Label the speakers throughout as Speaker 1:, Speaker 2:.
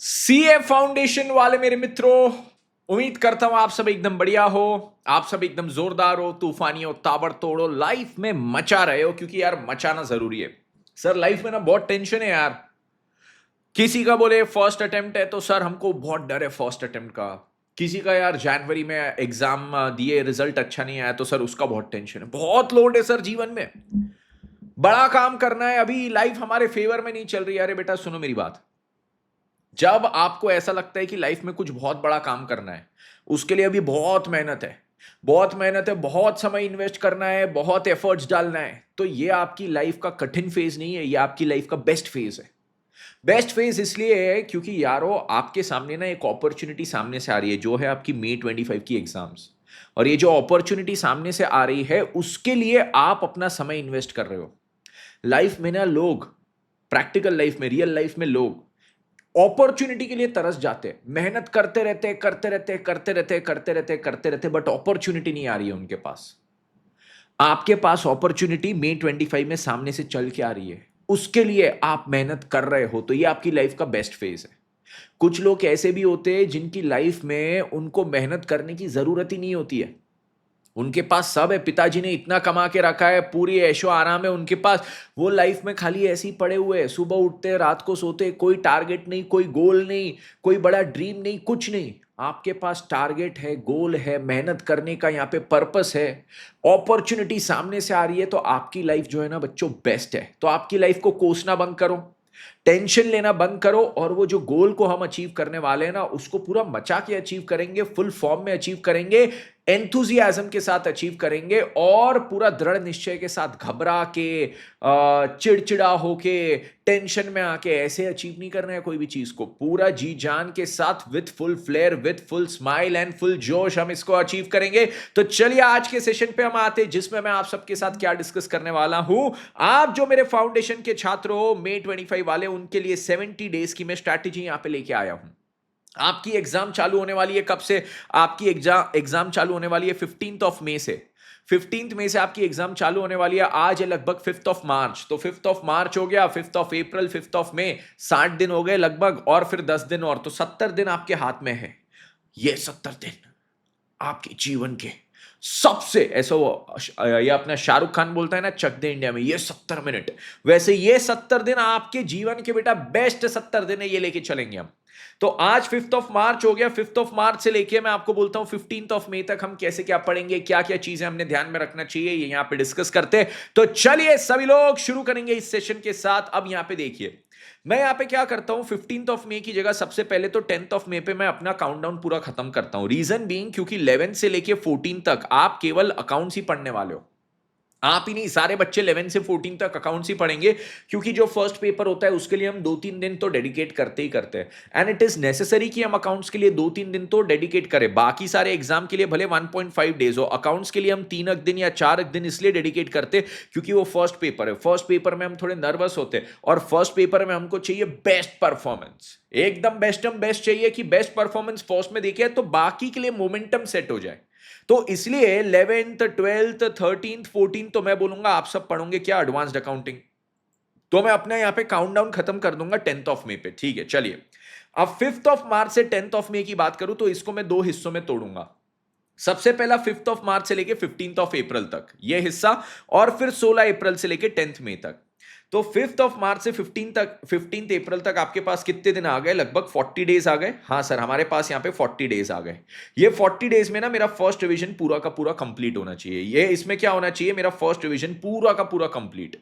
Speaker 1: CA foundation वाले मेरे मित्रों, उम्मीद करता हूं आप सब एकदम बढ़िया हो। आप सब एकदम जोरदार हो, तूफानी हो, ताबड़तोड़ हो, लाइफ में मचा रहे हो, क्योंकि यार मचाना जरूरी है। सर लाइफ में ना बहुत टेंशन है यार। किसी का बोले फर्स्ट अटेम्प्ट है तो सर हमको बहुत डर है फर्स्ट अटेम्प्ट का। किसी का यार जनवरी में एग्जाम दिए, रिजल्ट अच्छा नहीं आया तो सर उसका बहुत टेंशन है। बहुत लोड है सर जीवन में। बड़ा काम करना है, अभी लाइफ हमारे फेवर में नहीं चल रही है। अरे बेटा सुनो मेरी बात। जब आपको ऐसा लगता है कि लाइफ में कुछ बहुत बड़ा काम करना है, उसके लिए अभी बहुत मेहनत है, बहुत मेहनत है, बहुत समय इन्वेस्ट करना है, बहुत एफर्ट्स डालना है, तो ये आपकी लाइफ का कठिन फेज नहीं है, ये आपकी लाइफ का बेस्ट फेज है। बेस्ट फेज इसलिए है क्योंकि यारो आपके सामने ना एक अपॉर्चुनिटी सामने से आ रही है, जो है आपकी May 25 की एग्जाम्स। और ये जो अपॉर्चुनिटी सामने से आ रही है उसके लिए आप अपना समय इन्वेस्ट कर रहे हो। लाइफ में ना लोग, प्रैक्टिकल लाइफ में, रियल लाइफ में लोग अपॉर्चुनिटी के लिए तरस जाते हैं, मेहनत करते रहते हैं, करते रहते हैं, करते रहते हैं, करते रहते हैं, करते रहते हैं, बट अपॉर्चुनिटी नहीं आ रही है उनके पास। आपके पास अपॉर्चुनिटी May 25 में सामने से चल के आ रही है, उसके लिए आप मेहनत कर रहे हो, तो ये आपकी लाइफ का बेस्ट फेज है। कुछ लोग ऐसे भी होते हैं जिनकी लाइफ में उनको मेहनत करने की जरूरत ही नहीं होती है। उनके पास सब है, पिताजी ने इतना कमा के रखा है, पूरी ऐशो आराम है उनके पास। वो लाइफ में खाली ऐसे ही पड़े हुए हैं, सुबह उठते हैं, रात को सोते हैं, कोई टारगेट नहीं, कोई गोल नहीं, कोई बड़ा ड्रीम नहीं, कुछ नहीं। आपके पास टारगेट है, गोल है, मेहनत करने का यहाँ पे पर्पस है, अपॉर्चुनिटी सामने से आ रही है, तो आपकी लाइफ जो है ना बच्चों बेस्ट है। तो आपकी लाइफ को कोसना बंद करो, टेंशन लेना बंद करो, और वो जो गोल को हम अचीव करने वाले हैं ना उसको पूरा मचा के अचीव करेंगे, फुल फॉर्म में अचीव करेंगे, एंथुजियाज्म के साथ अचीव करेंगे, और पूरा दृढ़ निश्चय के साथ, घबरा के, चिड़चिड़ा होके, टेंशन में आके ऐसे अचीव नहीं करना है कोई भी चीज को। पूरा जी जान के साथ, with full flair, with full smile and full जोश हम इसको अचीव करेंगे। तो चलिए आज के सेशन पे हम आते हैं, जिसमें मैं आप सबके साथ क्या डिस्कस करने वाला हूं। आप जो मेरे फाउंडेशन के छात्र हो, May 25 वाले, उनके लिए 70 डेज की मैं स्ट्रैटेजी यहां पे लेके आया हूं। आपकी एग्जाम चालू होने वाली है कब से? आपकी एग्जाम चालू होने वाली है 15 से। 15 मई से आपकी एग्जाम चालू होने वाली है। आज है लगभग 5 मार्च, तो 5 मार्च हो गया, 5 अप्रैल, 5 मई, 60 दिन हो गए लगभग, और फिर 10 दिन और, तो 70 दिन आपके हाथ में है। ये 70 दिन आपके जीवन के सबसे, ऐसा वो ये अपना शाहरुख खान बोलता है ना चक दे इंडिया में, ये 70 मिनट, वैसे ये 70 दिन आपके जीवन के बेटा बेस्ट 70 दिन है, ये लेके चलेंगे हम। तो आज 5 मार्च हो गया, 5 मार्च से लेके मैं आपको बोलता हूं 15 मई तक हम कैसे क्या पढ़ेंगे, क्या क्या चीजें हमने ध्यान में रखना चाहिए, ये यहां पे डिस्कस करते हैं। तो चलिए सभी लोग शुरू करेंगे इस सेशन के साथ। अब यहां पे देखिए, मैं यहां पे क्या करता हूं, 15 मई की जगह सबसे पहले तो 10 मई पे मैं अपना काउंटडाउन पूरा खत्म करता हूं। रीजन बीइंग, क्योंकि 11 से लेके 14 तक आप केवल अकाउंट्स ही पढ़ने वाले हो। आप ही नहीं, सारे बच्चे 11 से 14 तक अकाउंट्स ही पढ़ेंगे, क्योंकि जो फर्स्ट पेपर होता है उसके लिए हम 2-3 दिन तो डेडिकेट करते ही करते हैं। एंड इट इज नेसेसरी कि हम अकाउंट्स के लिए 2-3 दिन तो डेडिकेट करें। बाकी सारे एग्जाम के लिए भले 1.5 डेज हो, अकाउंट्स के लिए हम 3 दिन या 4 दिन इसलिए डेडिकेट करते हैं क्योंकि वो फर्स्ट पेपर है। फर्स्ट पेपर में हम थोड़े नर्वस होते हैं, और फर्स्ट पेपर में हमको चाहिए बेस्ट परफॉर्मेंस, एकदम बेस्ट चाहिए कि बेस्ट परफॉर्मेंस फर्स्ट में देखे तो बाकी के लिए मोमेंटम सेट हो जाए। तो इसलिए 11th, 12th, 13th, 14th तो मैं बोलूंगा आप सब पढ़ोगे क्या, एडवांस्ड अकाउंटिंग। तो मैं अपने यहां पे काउंटडाउन खत्म कर दूंगा 10 मई पे, ठीक है। चलिए, अब 5 मार्च से 10 मई की बात करूं तो इसको मैं दो हिस्सों में तोड़ूंगा। सबसे पहला 5 मार्च से लेके 15 अप्रैल तक ये हिस्सा, और फिर 16 अप्रैल से लेके 10 मई तक। तो 5 मार्च से 15 अप्रैल तक आपके पास कितने दिन आ गए? लगभग 40 डेज आ गए। हाँ सर, हमारे पास यहाँ पे 40 डेज आ गए। ये 40 डेज में ना मेरा फर्स्ट रिवीजन पूरा का पूरा कंप्लीट होना चाहिए। ये इसमें क्या होना चाहिए, मेरा फर्स्ट रिवीजन पूरा का पूरा कंप्लीट।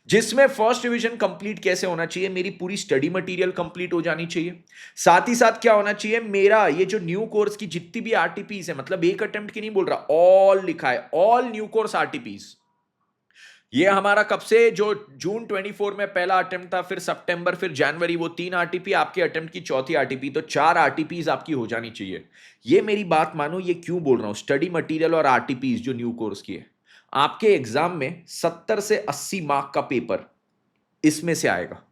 Speaker 1: जिसमें फर्स्ट रिवीजन कंप्लीट कैसे होना चाहिए, मेरी पूरी स्टडी मटेरियल कंप्लीट हो जानी चाहिए। साथ ही साथ क्या होना चाहिए, मेरा ये जो न्यू कोर्स की जितनी भी आरटीपीस है, मतलब एक अटेम्प्ट की नहीं बोल रहा, ऑल लिखा है, ऑल न्यू कोर्स आरटीपीस। ये हमारा कब से, जो जून 24 में पहला अटेम्प्ट था, फिर सितंबर, फिर जनवरी, वो 3 आरटीपी आपके अटेम्प्ट की चौथी आरटीपी, तो 4 आरटीपीस आपकी हो जानी चाहिए। ये मेरी बात मानो, ये क्यों बोल रहा हूं, स्टडी मटेरियल और आरटीपीस जो न्यू कोर्स की है, आपके एग्जाम में 70 से 80 मार्क का पेपर इसमें से आएगा।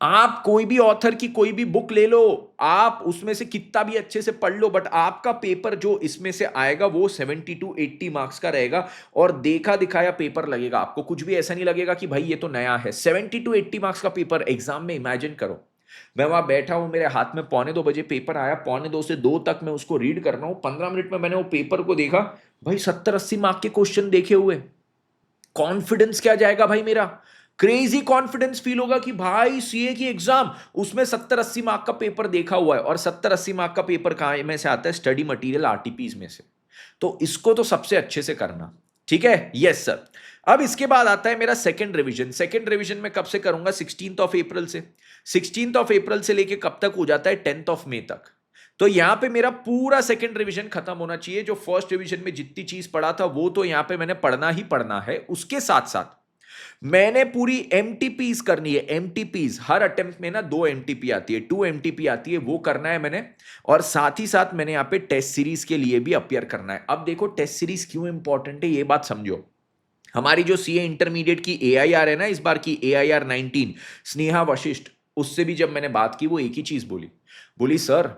Speaker 1: आप कोई भी ऑथर की कोई भी बुक ले लो, आप उसमें से कितना भी अच्छे से पढ़ लो, बट आपका पेपर जो इसमें से आएगा वो 70 to 80 मार्क्स का रहेगा, और देखा दिखाया पेपर लगेगा आपको। कुछ भी ऐसा नहीं लगेगा कि भाई ये तो नया है। 70 to 80 मार्क्स का पेपर एग्जाम में, इमेजिन करो। मैं वहां बैठा हूं, मेरे हाथ में 1:45 पेपर आया, 1:45 से 2 तक मैं उसको रीड कर रहा हूं, 15 मिनट में मैंने वो पेपर को देखा, भाई 70-80 मार्क के क्वेश्चन देखे हुए। कॉन्फिडेंस क्या जाएगा भाई मेरा, क्रेजी कॉन्फिडेंस फील होगा कि भाई सीए की एग्जाम, उसमें 70-80 मार्क का पेपर देखा हुआ है। और 70-80 मार्क का पेपर कहां में से आता है, स्टडी मटेरियल आरटीपीज में से। तो इसको तो सबसे अच्छे से करना, ठीक है, यस सर। अब इसके बाद आता है मेरा सेकंड रिवीजन। सेकंड रिवीजन में कब से करूंगा, 16 से। 16 से लेके कब तक हो जाता है, 10 मई तक। तो यहां पे मेरा पूरा सेकंड रिवीजन खत्म होना चाहिए। जो फर्स्ट रिवीजन में जितनी चीज पढ़ा था वो तो यहां पे मैंने पढ़ना ही पढ़ना है, उसके साथ साथ मैंने पूरी एमटीपीज करनी है। एमटीपीज हर अटेम्प्ट में ना 2 एमटीपी आती है, 2 एमटीपी आती है, वो करना है मैंने। और साथ ही साथ मैंने यहां पे टेस्ट सीरीज के लिए भी अपियर करना है। अब देखो टेस्ट सीरीज क्यों इंपॉर्टेंट है, ये बात समझो। हमारी जो सीए इंटरमीडिएट की एआईआर है ना, इस बार की एआईआर 19, स्नेहा वशिष्ठ, उससे भी जब मैंने बात की वो एक ही चीज बोली, बोली सर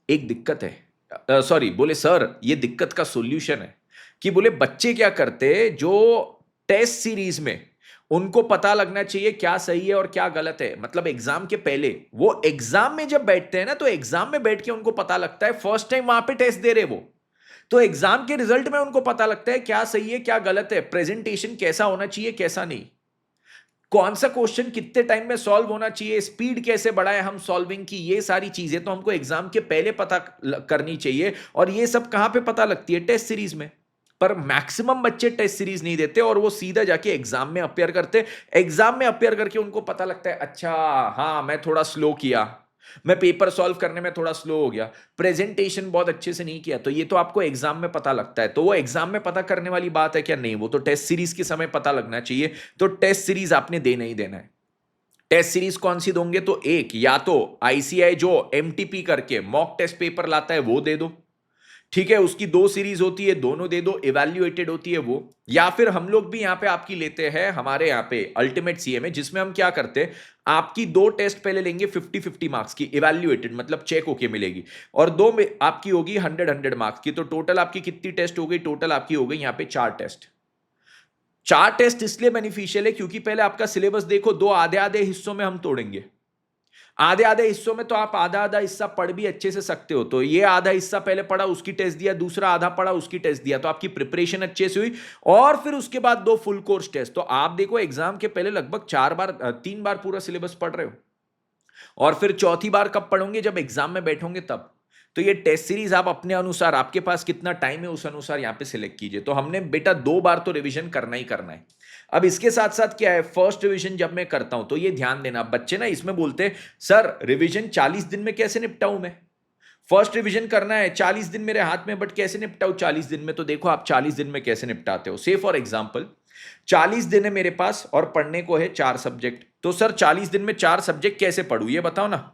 Speaker 1: एक दिक्कत है, सॉरी बोले सर ये दिक्कत का सॉल्यूशन है। कि बोले बच्चे क्या करते, जो टेस्ट सीरीज में उनको पता लगना चाहिए क्या सही है और क्या गलत है, मतलब एग्जाम के पहले, वो एग्जाम में जब बैठते हैं ना, तो एग्जाम में बैठ के उनको पता लगता है, फर्स्ट टाइम वहां पे टेस्ट दे रहे वो, तो एग्जाम के रिजल्ट में उनको पता लगता है क्या सही है क्या गलत है, प्रेजेंटेशन कैसा होना चाहिए कैसा नहीं, कौन सा क्वेश्चन कितने टाइम में सॉल्व होना चाहिए, स्पीड कैसे बढ़ाए हम सॉल्विंग की, ये सारी चीजें तो हमको एग्जाम के पहले पता करनी चाहिए। और ये सब कहां पे पता लगती है, टेस्ट सीरीज में। पर मैक्सिमम बच्चे टेस्ट सीरीज नहीं देते और वो सीधा जाके एग्जाम में अपियर करते। एग्जाम में अपियर करके उनको पता लगता है, अच्छा हाँ मैं थोड़ा स्लो किया, मैं पेपर सॉल्व करने में थोड़ा स्लो हो गया, प्रेजेंटेशन बहुत अच्छे से नहीं किया। तो ये तो आपको एग्जाम में पता लगता है, तो वो एग्जाम में पता करने वाली बात है क्या, नहीं, वो तो टेस्ट सीरीज के समय पता लगना चाहिए। तो टेस्ट सीरीज आपने देना ही देना है। टेस्ट सीरीज कौन सी दोगे, तो एक या तो आईसीआई जो एमटीपी करके मॉक टेस्ट पेपर लाता है वो दे दो, ठीक है, उसकी 2 सीरीज होती है, दोनों दे दो, इवैल्यूएटेड होती है वो। या फिर हम लोग भी यहां पे आपकी लेते हैं, हमारे यहां पे अल्टीमेट सीए में, जिसमें हम क्या करते हैं, आपकी 2 टेस्ट पहले लेंगे 50-50 मार्क्स की, इवैल्यूएटेड मतलब चेक होके मिलेगी, और 2 में आपकी होगी 100-100 मार्क्स की। तो टोटल आपकी कितनी टेस्ट हो गई, टोटल आपकी हो गई यहां पे 4 टेस्ट। 4 टेस्ट इसलिए बेनिफिशियल है क्योंकि पहले आपका सिलेबस देखो, 2 आधे आधे हिस्सों में हम तोड़ेंगे। आधे आधे हिस्सों में तो आप आधा आधा हिस्सा पढ़ भी अच्छे से सकते हो, तो ये आधा हिस्सा पहले पढ़ा उसकी टेस्ट दिया, दूसरा आधा पढ़ा उसकी टेस्ट दिया, तो आपकी प्रिपरेशन अच्छे से हुई। और फिर उसके बाद 2 फुल कोर्स टेस्ट। तो आप देखो एग्जाम के पहले लगभग 3 बार पूरा सिलेबस पढ़ रहे हो, और फिर चौथी बार कब पढ़ोगे, जब एग्जाम में बैठोगे तब। तो ये टेस्ट सीरीज आप अपने अनुसार, आपके पास कितना टाइम है उस अनुसार यहां पे सिलेक्ट कीजिए। तो हमने बेटा 2 बार तो रिवीजन करना ही करना है। अब इसके साथ साथ क्या है, फर्स्ट रिवीजन जब मैं करता हूं तो ये ध्यान देना, बच्चे ना इसमें बोलते हैं सर रिवीजन 40 दिन में कैसे निपटाऊं मैं, फर्स्ट रिवीजन करना है 40 दिन मेरे हाथ में, बट कैसे निपटाऊं 40 दिन में। तो देखो आप 40 दिन में कैसे निपटाते हो। से फॉर एग्जांपल 40 दिन है मेरे पास और पढ़ने को है 4 सब्जेक्ट, तो सर 40 दिन में 4 सब्जेक्ट कैसे पढ़ूं, ये बताओ ना।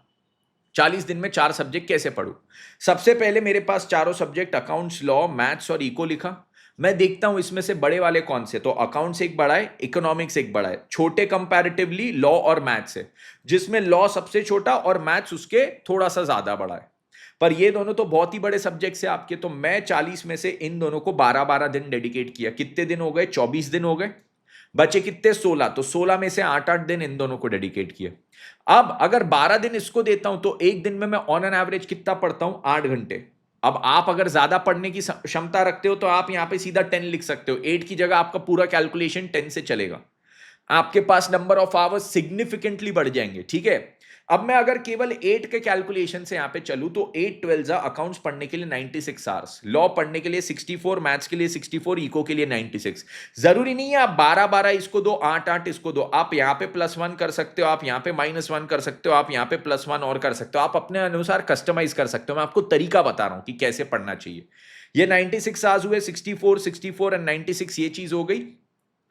Speaker 1: 40 दिन में 4 सब्जेक्ट कैसे पढ़ूं। सबसे पहले मेरे पास चारों सब्जेक्ट अकाउंट्स, लॉ, मैथ्स और इको लिखा। मैं देखता हूं इसमें से बड़े वाले कौन से, तो अकाउंट्स एक बड़ा है, इकोनॉमिक्स एक बड़ा है, छोटे कंपैरेटिवली लॉ और मैथ्स है, जिसमें लॉ सबसे छोटा और मैथ्स उसके थोड़ा सा ज्यादा बड़ा है। पर ये दोनों तो बहुत ही बड़े सब्जेक्ट्स है आपके। तो मैं 40 में से इन दोनों को 12-12 दिन डेडिकेट किया। कितने दिन हो गए, 24 दिन हो गए, बचे कितने, 16। तो 16 में से 8-8 दिन इन दोनों को डेडिकेट किए। अब अगर 12 दिन इसको देता हूं तो एक दिन में मैं ऑन एन एवरेज कितना पढ़ता हूं, 8 घंटे। अब आप अगर ज्यादा पढ़ने की क्षमता रखते हो तो आप यहां पे सीधा 10 लिख सकते हो, 8 की जगह आपका पूरा कैलकुलेशन 10 से चलेगा, आपके पास नंबर ऑफ आवर्स सिग्निफिकेंटली बढ़ जाएंगे, ठीक है। अब मैं अगर केवल 8 के कैलकुलेशन से यहां पे चलूं तो 8 12 अकाउंट्स पढ़ने के लिए 96 आवर्स, लॉ पढ़ने के लिए 64, मैथ्स के लिए 64, इको के लिए 96। जरूरी नहीं है आप 12-12 इसको दो, 8-8 इसको दो, आप यहां पे +1 कर सकते हो, आप यहां पे -1 कर सकते हो, आप यहां पे +1 और कर सकते हो, आप अपने अनुसार कस्टमाइज कर सकते हो। मैं आपको तरीका बता रहा हूं कि कैसे पढ़ना चाहिए। ये 96 आवर्स हुए, 64 64 एंड 96, ये चीज हो गई।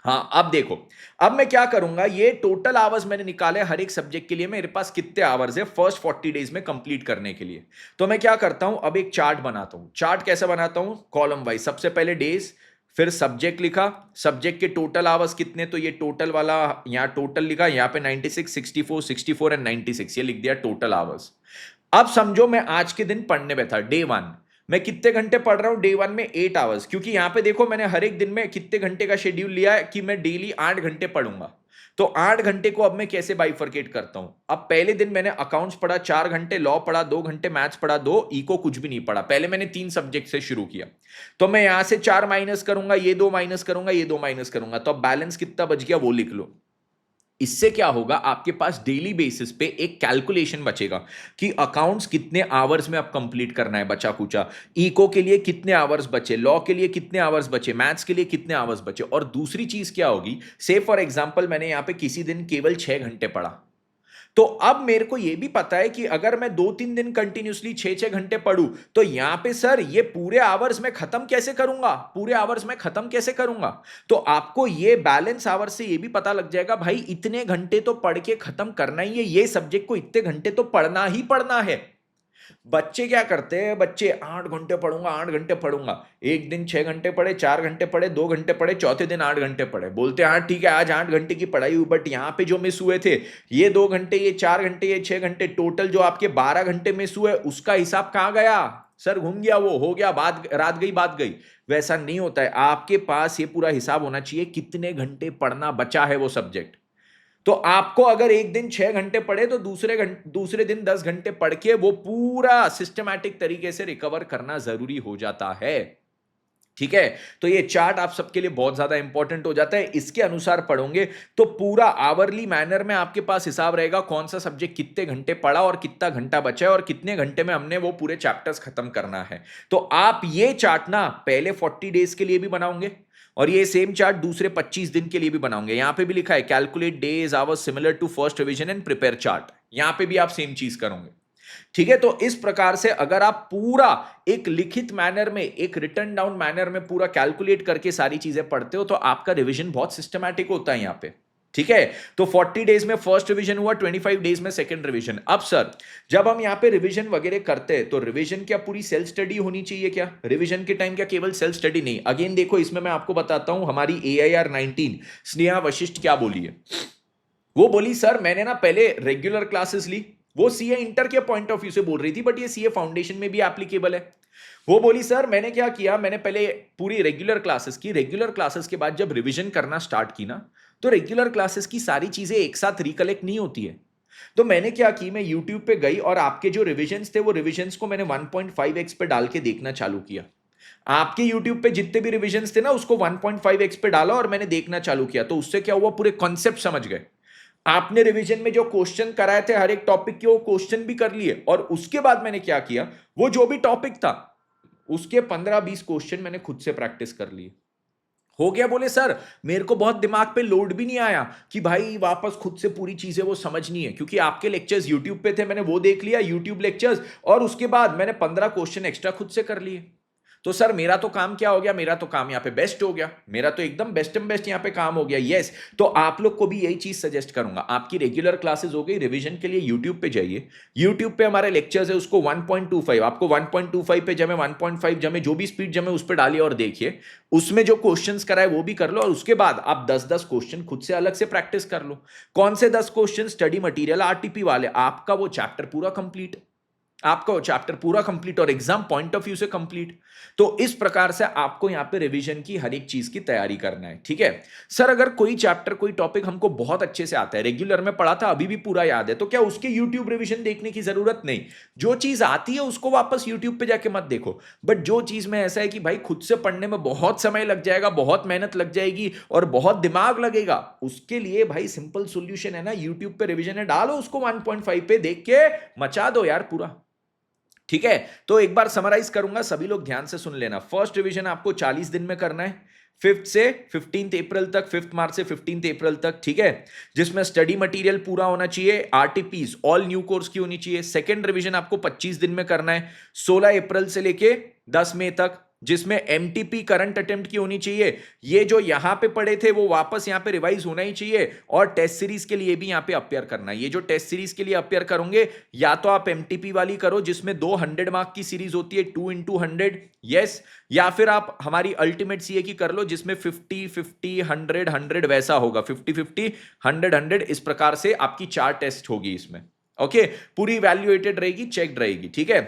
Speaker 1: हाँ अब देखो, अब मैं क्या करूंगा, ये टोटल आवर्स मैंने निकाले हर एक सब्जेक्ट के लिए, मेरे पास कितने आवर्स है फर्स्ट 40 डेज में कंप्लीट करने के लिए। तो मैं क्या करता हूं, अब एक चार्ट बनाता हूं। चार्ट कैसे बनाता हूं, कॉलम वाइज, सबसे पहले डेज, फिर सब्जेक्ट लिखा, सब्जेक्ट के टोटल आवर्स कितने, तो ये टोटल वाला यहां टोटल लिखा, यहां पे 96, 64, 64 एंड 96, ये लिख दिया टोटल आवर्स। अब समझो मैं आज के दिन पढ़ने में था, डे 1, मैं कितने घंटे पढ़ रहा हूं, डे 1 में 8 आवर्स, क्योंकि यहां पे देखो मैंने हर एक दिन में कितने घंटे का शेड्यूल लिया है कि मैं डेली 8 घंटे पढ़ूंगा। तो 8 घंटे को अब मैं कैसे बाइफरकेट करता हूं? अब पहले दिन मैंने अकाउंट्स पढ़ा 4 घंटे, लॉ पढ़ा 2 घंटे, मैथ्स पढ़ा 2, इको कुछ भी नहीं पढ़ा। पहले मैंने 3 सब्जेक्ट से शुरू किया, तो मैं यहां से 4 माइनस करूंगा, ये 2 माइनस करूंगा, ये 2 माइनस करूंगा, तो अब बैलेंस कितना बच गया वो लिख लो। इससे क्या होगा, आपके पास डेली बेसिस पे एक कैलकुलेशन बचेगा कि अकाउंट्स कितने आवर्स में अब कंप्लीट करना है, बचा कुचा, इको के लिए कितने आवर्स बचे, लॉ के लिए कितने आवर्स बचे, मैथ्स के लिए कितने आवर्स बचे। और दूसरी चीज क्या होगी, से फॉर एग्जांपल मैंने यहां पे किसी दिन केवल 6 घंटे पढ़ा, तो अब मेरे को यह भी पता है कि अगर मैं 2-3 दिन कंटिन्यूसली 6-6 घंटे पढूं, तो यहां पे सर ये पूरे आवर्स में खत्म कैसे करूंगा, पूरे आवर्स में खत्म कैसे करूंगा। तो आपको ये बैलेंस आवर्स से ये भी पता लग जाएगा, भाई इतने घंटे तो पढ़ के खत्म करना ही है, ये सब्जेक्ट को इतने घंटे तो पढ़ना ही पढ़ना है। बच्चे क्या करते हैं, बच्चे 8 घंटे पढ़ूंगा, 8 घंटे पढ़ूंगा, एक दिन 6 घंटे पढ़े, 4 घंटे पढ़े, 2 घंटे पढ़े, चौथे दिन 8 घंटे पढ़े, बोलते हैं हाँ ठीक है आज 8 घंटे की पढ़ाई हुई, बट यहां पे जो मिस हुए थे ये 2 घंटे, ये 4 घंटे, ये 6 घंटे, टोटल जो आपके 12 घंटे मिस हुए उसका हिसाब कहां गया सर, घूम गया, वो हो गया, बात रात गई बात गई। वैसा नहीं होता है, आपके पास ये पूरा हिसाब होना चाहिए कितने घंटे पढ़ना बचा है वो सब्जेक्ट। तो आपको अगर एक दिन 6 घंटे पढ़े तो दूसरे दिन 10 घंटे पढ़ के वो पूरा सिस्टमैटिक तरीके से रिकवर करना जरूरी हो जाता है। ठीक है, तो ये चार्ट आप सबके लिए बहुत ज्यादा इंपॉर्टेंट हो जाता है, इसके अनुसार पढ़ोगे तो पूरा आवरली मैनर में आपके पास हिसाब रहेगा कौन सा सब्जेक्ट कितने घंटे पढ़ा और कितना घंटा बचा है और कितने घंटे में हमने वो पूरे चैप्टर्स खत्म करना है। तो आप ये चार्ट ना पहले 40 डेज के लिए भी बनाओगे और ये सेम चार्ट दूसरे 25 दिन के लिए भी बनाओगे। यहां पे भी लिखा है calculate days hours similar to first revision and prepare chart, यहां पे भी आप सेम चीज करोगे। ठीक है, तो इस प्रकार से अगर आप पूरा एक लिखित मैनर में, एक रिटर्न डाउन मैनर में पूरा कैलकुलेट करके सारी चीजें पढ़ते हो तो आपका रिवीजन बहुत सिस्टमैटिक होता है यहां पे। ठीक है, तो 40 डेज में फर्स्ट रिवीजन हुआ, 25 डेज में सेकंड रिवीजन। अब सर जब हम यहां पे रिवीजन वगैरह करते हैं तो रिवीजन क्या पूरी सेल्फ स्टडी होनी चाहिए क्या? रिवीजन के टाइम क्या केवल सेल्फ स्टडी नहीं? अगेन देखो इसमें मैं आपको बताता हूं, हमारी AIR 19 स्नेहा वशिष्ठ क्या बोली है। वो बोली सर मैंने ना पहले रेगुलर क्लासेस ली, वो सीए इंटर के पॉइंट ऑफ व्यू से बोल रही थी बट ये सीए फाउंडेशन में भी एप्लीकेबल है। वो बोली सर मैंने क्या किया, मैंने पहले पूरी रेगुलर क्लासेस की, रेगुलर क्लासेस के बाद जब रिवीजन करना स्टार्ट की ना तो रेगुलर क्लासेस की सारी चीजें एक साथ रिकलेक्ट नहीं होती है। तो मैंने क्या की, मैं यूट्यूब पे गई और आपके जो रिविजन्स थे वो रिविजन्स को मैंने 1.5x पे डाल के देखना चालू किया। आपके यूट्यूब पे जितने भी रिविजन्स थे ना उसको 1.5x पे डाला और मैंने देखना चालू किया। तो उससे क्या हुआ, पूरे कॉन्सेप्ट समझ गए। आपने रिवीजन में जो क्वेश्चन कराए थे हर एक टॉपिक के वो क्वेश्चन भी कर लिए और उसके बाद मैंने क्या किया, वो जो भी टॉपिक था उसके 15-20 क्वेश्चन मैंने खुद से प्रैक्टिस कर लिए। हो गया। बोले सर मेरे को बहुत दिमाग पे लोड भी नहीं आया कि भाई वापस खुद से पूरी चीजें वो समझनी है, क्योंकि आपके लेक्चर्स यूट्यूब पे थे, मैंने वो देख लिया यूट्यूब लेक्चर्स और उसके बाद मैंने 15 क्वेश्चन एक्स्ट्रा खुद से कर लिए। तो सर मेरा तो काम क्या हो गया, मेरा तो काम यहाँ पे बेस्ट हो गया, मेरा तो एकदम बेस्ट एंड बेस्ट यहाँ पे काम हो गया। यस, तो आप लोग को भी यही चीज सजेस्ट करूंगा। आपकी रेगुलर क्लासेस हो गई, रिवीजन के लिए यूट्यूब पे जाइए, यूट्यूब पे हमारे लेक्चर्स है, उसको 1.25 आपको 1.25 पे जमे, 1.5 जमे, जो भी स्पीड जमे उस पर डालिए और देखिए उसमें जो क्वेश्चंस कराए वो भी कर लो और उसके बाद आप 10-10 क्वेश्चन खुद से अलग से प्रैक्टिस कर लो। कौन से 10 क्वेश्चन? स्टडी मटेरियल आरटीपी वाले, आपका वो चैप्टर पूरा कंप्लीट, आपका वो चैप्टर पूरा कंप्लीट और एग्जाम पॉइंट ऑफ व्यू से कंप्लीट। तो इस प्रकार से आपको यहां पे रिवीजन की हर एक चीज की तैयारी करना है। ठीक है सर, अगर कोई चैप्टर कोई टॉपिक हमको बहुत अच्छे से आता है, रेगुलर में पढ़ा था अभी भी पूरा याद है, तो क्या उसके यूट्यूब रिवीजन देखने की जरूरत नहीं? जो चीज आती है उसको वापस यूट्यूब पे जाके मत देखो, बट जो चीज में ऐसा है कि भाई खुद से पढ़ने में बहुत समय लग जाएगा, बहुत मेहनत लग जाएगी और बहुत दिमाग लगेगा, उसके लिए भाई सिंपल सोल्यूशन है ना, यूट्यूब पे रिवीजन है, डालो उसको 1.5 पे, देख के मचा दो यार पूरा। ठीक है, तो एक बार समराइज करूंगा, सभी लोग ध्यान से सुन लेना। फर्स्ट रिवीजन आपको 40 दिन में करना है, 5th से 15th अप्रैल तक, 5th मार्च से 15th अप्रैल तक। ठीक है, जिसमें स्टडी मटेरियल पूरा होना चाहिए, आरटीपीज ऑल न्यू कोर्स की होनी चाहिए। सेकंड रिवीजन आपको 25 दिन में करना है, 16 अप्रैल से लेके 10 मई तक, जिसमें एमटीपी करंट अटेम्प्ट की होनी चाहिए। ये जो यहां पे पढ़े थे वो वापस यहां पे रिवाइज होना ही चाहिए और टेस्ट सीरीज के लिए भी यहां पे अपेयर करना है। ये जो टेस्ट सीरीज के लिए अपेयर करोगे, या तो आप एमटीपी वाली करो जिसमें 2 100 मार्क की सीरीज होती है, 2 into 100, यस, या फिर आप हमारी अल्टीमेट सीए की कर लो जिसमें 50 50 100 100 वैसा होगा, 50 50 100 100, इस प्रकार से आपकी 4 टेस्ट होगी इसमें। ओके, पूरी इवैल्यूएटेड रहेगी, चेक्ड रहेगी। ठीक है,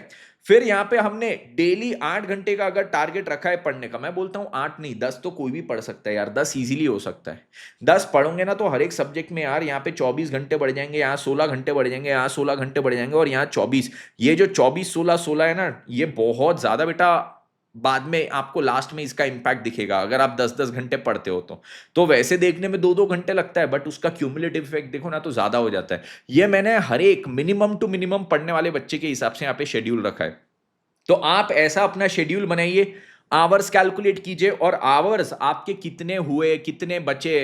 Speaker 1: फिर यहाँ पे हमने डेली 8 घंटे का अगर टारगेट रखा है पढ़ने का, मैं बोलता हूँ 8 नहीं 10 तो कोई भी पढ़ सकता है यार, 10 इजीली हो सकता है। 10 पढ़ोगे ना तो हर एक सब्जेक्ट में यार यहाँ पे 24 घंटे बढ़ जाएंगे, यहाँ 16 घंटे बढ़ जाएंगे, यहाँ 16 घंटे बढ़ जाएंगे और यहाँ 24। ये जो 24 16 16 है ना, ये बहुत ज्यादा बेटा बाद में आपको लास्ट में इसका इंपैक्ट दिखेगा अगर आप 10 10 घंटे पढ़ते हो तो वैसे देखने में 2 2 घंटे लगता है, बट उसका क्यूमुलेटिव इफेक्ट देखो ना तो ज्यादा हो जाता है। ये मैंने हर एक मिनिमम टू मिनिमम पढ़ने वाले बच्चे के हिसाब से यहाँ पे शेड्यूल रखा है। तो आप ऐसा अपना शेड्यूल बनाइए, आवर्स कैलकुलेट कीजिए और आवर्स आपके कितने हुए कितने बचे,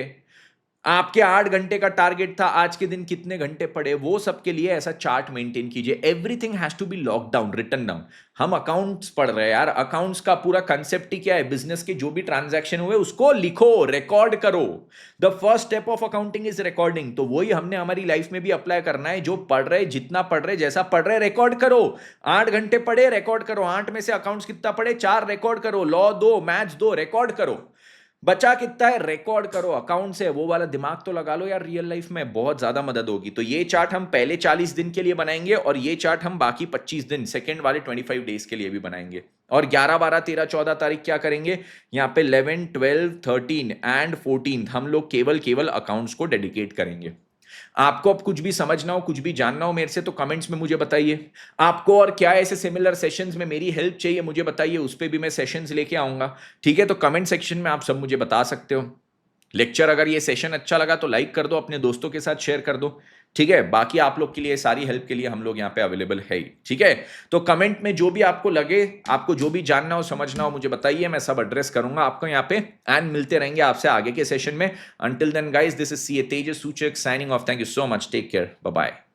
Speaker 1: आपके 8 घंटे का टारगेट था, आज के दिन कितने घंटे पड़े, वो सब के लिए ऐसा चार्ट मेंटेन कीजिए। Everything has to be lock down, written down. हम अकाउंट्स पढ़ रहे हैं यार, अकाउंट्स का पूरा कंसेप्ट ही क्या है, बिजनेस के जो भी ट्रांजैक्शन हुए उसको लिखो, रिकॉर्ड करो। The first step of accounting is recording. तो वही हमने हमारी लाइफ में भी अप्लाई करना है, जो पढ़ रहे, जितना पढ़ रहे, जैसा पढ़ रहे, रिकॉर्ड करो। 8 घंटे पढ़े, रिकॉर्ड करो। 8 में से अकाउंट्स कितना पढ़े, 4, रिकॉर्ड करो। लॉ 2, मैथ्स 2, रिकॉर्ड करो। बचा कितना है, रिकॉर्ड करो। अकाउंट से वो वाला दिमाग तो लगा लो यार, रियल लाइफ में बहुत ज्यादा मदद होगी। तो ये चार्ट हम पहले 40 दिन के लिए बनाएंगे और ये चार्ट हम बाकी 25 दिन, सेकेंड वाले 25 डेज के लिए भी बनाएंगे। और 11 12 13 14 तारीख क्या करेंगे, यहाँ पे 11 12 13 एंड 14 हम लोग केवल अकाउंट्स को डेडिकेट करेंगे। आपको अब कुछ भी समझना हो, कुछ भी जानना हो मेरे से, तो कमेंट्स में मुझे बताइए। आपको और क्या ऐसे सिमिलर सेशंस में मेरी हेल्प चाहिए मुझे बताइए, उस पर भी मैं सेशंस लेके आऊंगा। ठीक है, तो कमेंट सेक्शन में आप सब मुझे बता सकते हो। लेक्चर अगर ये सेशन अच्छा लगा तो लाइक कर दो, अपने दोस्तों के साथ शेयर कर दो। ठीक है, बाकी आप लोग के लिए सारी हेल्प के लिए हम लोग यहाँ पे अवेलेबल है ही। ठीक है, तो कमेंट में जो भी आपको लगे, आपको जो भी जानना हो समझना हो मुझे बताइए, मैं सब एड्रेस करूंगा आपको यहाँ पे। एंड मिलते रहेंगे आपसे आगे के सेशन में। Until then guys, this is C A Tejas Suchak signing off. Thank you so much, take care, bye bye.